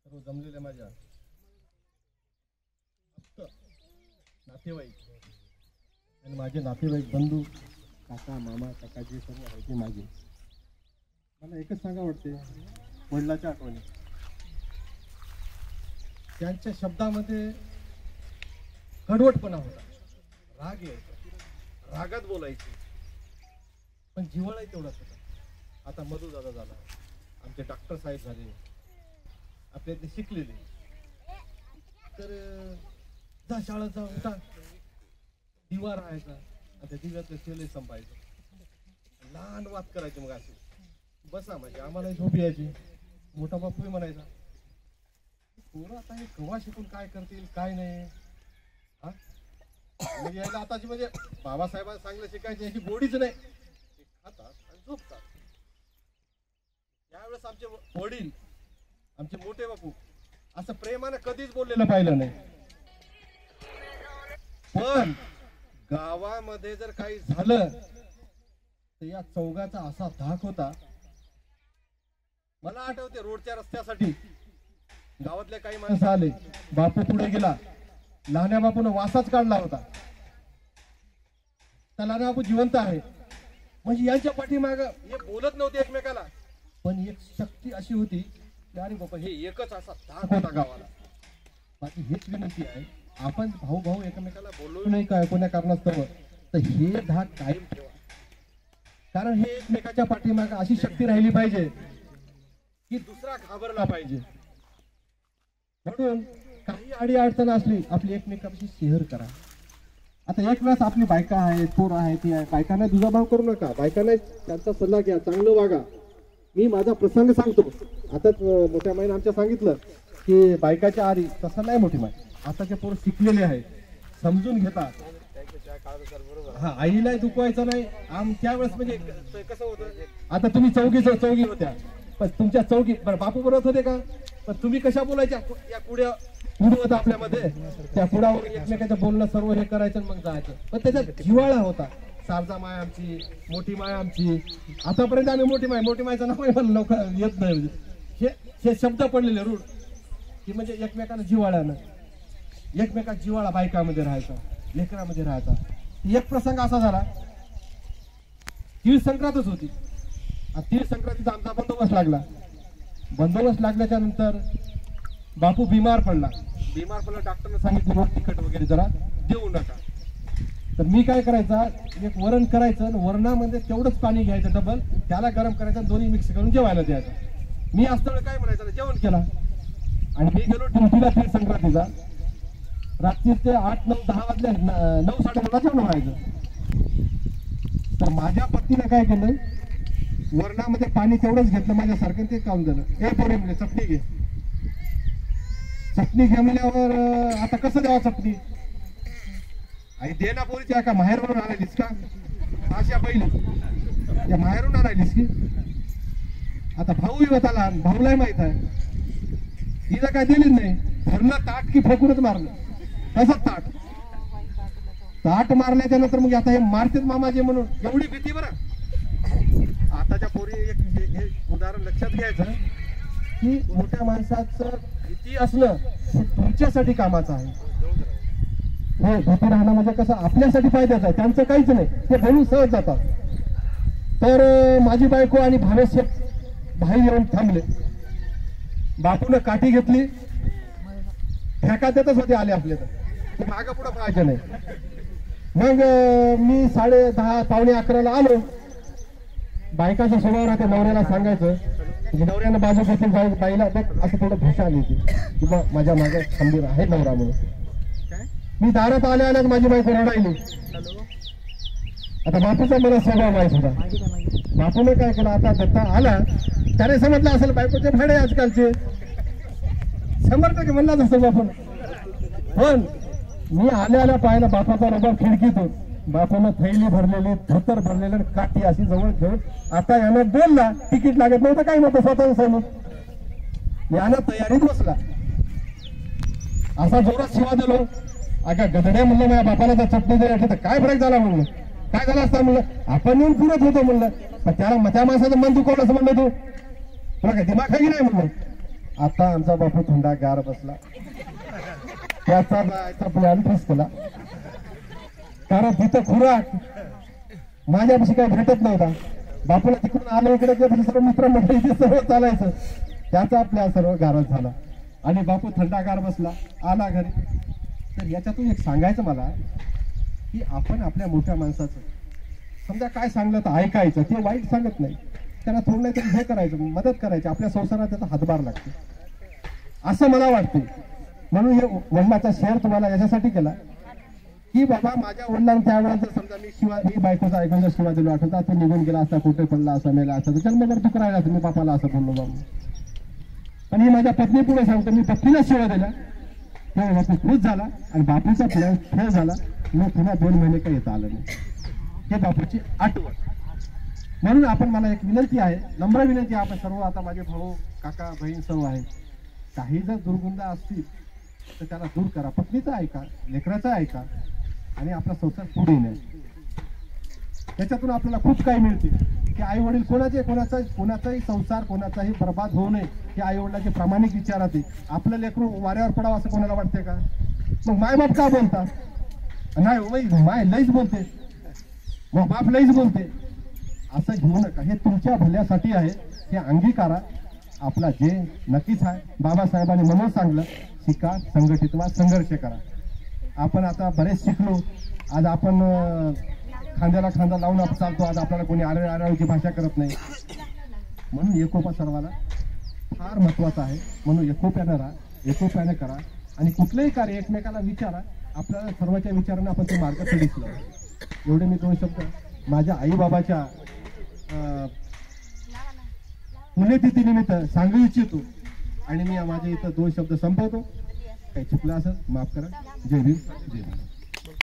सर्व जमलेल्या माझ्या नातेवाईक आणि माझे नातेवाईक बंधू काका मामा काकाजी सर्व आहे माझे. मला एकच सांगा वाटते, वडिलाच्या आठवणी. त्यांच्या शब्दामध्ये कडवटपणा होता, राग यायचा, रागात बोलायचे, पण जिव्हाळाही तेवढाच होता. आता मधू दादा झाला, आमचे डॉक्टर साहेब झाले, आपले ते शिकलेले, तर जा शाळेत जा, उठा, दिवा राहायचा, आता दिव्याचं शेले संपायचं, लहान वाद करायचे. मग असे बसा म्हणजे आम्हाला झोप यायची. मोठा बापूही म्हणायचा, पोरं आता हे केव्हा शिकून काय करतील काय नाही. हा म्हणजे यायला आताची म्हणजे बाबासाहेबांना सांगलं शिकायची याची गोडीच नाही, खातात आणि झोपतात. त्यावेळेस आमचे वडील, आमचे मोठे बापू असं प्रेमानं कधीच बोललेलं पाहिलं नाही. पण गावामध्ये जर काही झालं तर या चौघाचा असा धाक होता. मला आठवते, रोडच्या रस्त्यासाठी गावातले काही माणसं आले, बापू पुढे गेला, लहान्या बापून वासाच काढला होता. तर लहान्या बापू जिवंत आहे म्हणजे यांच्या पाठीमाग हे बोलत नव्हते एकमेकाला, पण एक शक्ती अशी होती की अरे बाबा हे एकच असा धाक होता गावाला. बाकी हेच विनंती आहे, आपण भाऊ भाऊ एकमेकाला बोलू नाही काय कोण्या कारणास्तव, तर हे धाक कायम ठेवा. कारण हे एकमेकाच्या पाठीमाग अशी शक्ती राहिली पाहिजे की दुसरा घाबरला पाहिजे. म्हणून काही अडी अडचण असली आपली एकमेकांशी शेअर करा. आता एक वेळेस आपली बायका आहे, पोर आहे, ती आहे, बायकांना दुजाभाव करू नका, बायकांना त्यांचा सल्ला घ्या, चांगलं वागा. मी माझा प्रसंग सांगतो. आताच मोठ्या माईने आमच्या सांगितलं की बायकाच्या आरी, तसं नाही मोठी माई, आताचे पोर शिकलेले आहेत, समजून घेतात. हा आईलाही दुखवायचं नाही. त्यावेळेस म्हणजे कसं होतं, आता तुम्ही चौघी होत्या, पण तुमच्या चौघी बापू बोलत होते का, पण तुम्ही कशा बोलायच्या, या पुढ्या पुढे होता आपल्यामध्ये, त्या पुढावर एकमेकाचं बोलणं सर्व हे करायचं मग जायचं. पण त्याच्यात जिव्हाळा होता. सारजा माय आमची, मोठी माय आमची, आतापर्यंत आम्ही मोठी मायचं नाव पण लोक येत नाही. हे शब्द पडलेले रूढ की म्हणजे एकमेकांना जिव्हाळ्यानं, एकमेकात जिव्हाळा बायकामध्ये राहायचा, लेकरामध्ये राहायचा. एक प्रसंग असा झाला, तीळ संक्रांतच होती. तीळ संक्रांतीचा आमचा बंदोबस्त लागला. बंदोबस्त लागल्याच्या नंतर बापू बिमार पडला. डॉक्टरने सांगितलं रोज तिखट वगैरे जरा देऊ नका. तर मी काय करायचा, एक वरण करायचं आणि वरणामध्ये तेवढंच पाणी घ्यायचं डबल, त्याला गरम करायचं आणि दोन्ही मिक्स करून जेवायला द्यायचं. मी असताना काय म्हणायचं, जेवण केला आणि मी गेलो ड्युटीला तीळ संक्रांतीचा. रात्री ते 8, 9, 10 वाजल्या, 9, 9:30 जेवण व्हायचं. तर माझ्या पत्नीने काय केलं, वरणामध्ये पाणी तेवढंच घेतलं माझ्यासारखं, ते काम झालं. हे पोरे म्हणजे चटणी घे, चटणी घेतल्यावर आता कसं द्यावं चटणी, आई दे ना पोरीच्या, का माहेरून आणायलीस का, अशा पहिली त्या माहेरून आणायलीस की. आता भाऊही होता लहान, भाऊलाही माहित आहे, हिला काय दिली नाही, धरलं ताट की फेकूनच मारलं. तसंच ताट मारल्याच्या नंतर मग आता हे मारतेच मामाजे म्हणून एवढी भीती. बरं आताच्या पोरी एक उदाहरण लक्षात घ्यायचं की मोठ्या माणसाचं भीती असणं हे तुमच्यासाठी कामाचं आहे. हो, भीती राहणं म्हणजे कसं आपल्यासाठी फायद्याचं आहे, त्यांचं काहीच नाही, ते बोलून सहज जातात. तर माझी बायको आणि भावेश बाहेर येऊन थांबले. बापून काठी घेतली, फेका देतच होते आले आपले, तर मागं पुढं पाहायचं नाही. मग मी 10:30 पावणे 11ला आलो. बायकाचा स्वभाव राहते नवऱ्याला सांगायचं, म्हणजे नवऱ्यानं बाजू घेतली जाऊ बाईला बघ असं थोडं भूषा आली होती की बघ माझ्या मागे खंबीर आहे नवरा म्हणून. मी दारात आल्याच माझी बायको रडायली. आता बापूचा मला स्वभाव माहित होता. बापूने काय केलं, आता दत्ता आला त्याने समजलं असेल बायकोचे भाडे आजकालचे, 100% म्हणलाच असं बापून. पण मी आल्या पाहिलं बापाचा नंबर खिडकीतून, बापानं थैली भरलेली, धोतर भरलेलं, काठी अशी जवळ घेऊन, आता यानं बोलला, तिकीट लागत नव्हतं काही नव्हतं, स्वतः समोर यानं तयारीत बसला. असा जोरात शिवा दिलो, अगा गदड्या म्हणलं माझ्या बापाला तर चटणी जरी तर काय फरक झाला म्हणलं, काय झाला असता म्हणलं, आपण येऊन पुरत होतो म्हणलं, पण त्या माणसाचं मन दुखवलं असं म्हणलं, तू तुला काय दिमाग आहे की नाही म्हणलं. आता आमचा बापू थंडागार बसला, त्याचा जायचा प्लॅन फिक्स केला. कारण तिथं खुराक माझ्यापाशी काही भेटत नव्हता. बापूला तिकडून आलं इकडे सर्व मित्र मंडळी सर्व चालायचं, त्याचा आपल्या सर्व गारच झाला आणि बापू थंडागार बसला, आला घरी. तर याच्यातून एक सांगायचं मला की आपण आपल्या मोठ्या माणसाचं समजा काय सांगलं तर ऐकायचं, ते वाईट सांगत नाही, त्यांना थोडं नाही तरी हे करायचं, मदत करायची, आपल्या संसारात त्याचा हातभार लागतो असं मला वाटते. म्हणून हे वडिलांचा शेअर तुम्हाला याच्यासाठी केला की बाबा माझ्या वडिलांना त्यावेळेस जर समजा मी बायकोचा ऐकून जर शिवा दिलो आठवता, तो निघून गेला असता, कुठे पडला असा, मेला असता, तर जन्मभर दुःख राहिला असं, मी बापाला असं बोललो बाबा. पण ही माझ्या पत्नी पुढे सांगतो, मी पत्नीला शिवा दिला, तेव्हा बापू खुश झाला आणि बापूचा खेळ झाला. मी पुन्हा 2 महिने काही येता आलं नाही. हे बापूची आठवण. म्हणून आपण मला एक विनंती आहे, नम्र विनंती आहे, आपण सर्व आता माझे भाऊ काका बहीण सर्व आहेत, काही जर दुर्गुंध असतील तर त्याला दूर करा, पत्नीचा ऐका, लेकराचा ऐका आणि आपला संसार पुढे नेऊ. त्याच्यातून आपल्याला खूप काही मिळते की आई वडील कोणाचाही संसार कोणाचाही बर्बाद होऊ नये हे आई वडिलांचे प्रामाणिक विचार आहे. आपलं लेकरू वाऱ्यावर पडावं असं कोणाला वाटते का? मग मायबाप का बोलतात? नाही माय लईच बोलते, मग बाप लईच बोलते, असं घेऊ नका. हे तुमच्या भल्यासाठी आहे, हे अंगीकारा. आपला जे नक्कीच आहे, बाबासाहेबांनी म्हणून सांगलं, शिका, संघटित व्हा, संघर्ष करा. आपण आता बरेच शिकलो, आज आपण खांद्याला खांदा लावून आपण चालतो. आज आपल्याला कोणी आरळाची भाषा करत नाही. म्हणून एकोपा सर्वाला फार महत्वाचा आहे. म्हणून एकोप्यानं राहा, एकोप्यानं करा आणि कुठलंही कार्य एकमेकाला विचारा. आपल्याला सर्वांच्या विचारानं आपण ते मार्ग दिसलं. एवढे मी 2 शब्द माझ्या आई बाबाच्या पुण्यतिथीनिमित्त सांगू इच्छितो आणि मी माझे इथं 2 शब्द संपवतो. काही चुकलं असेल माफ करा. जय भीम, जय भीम.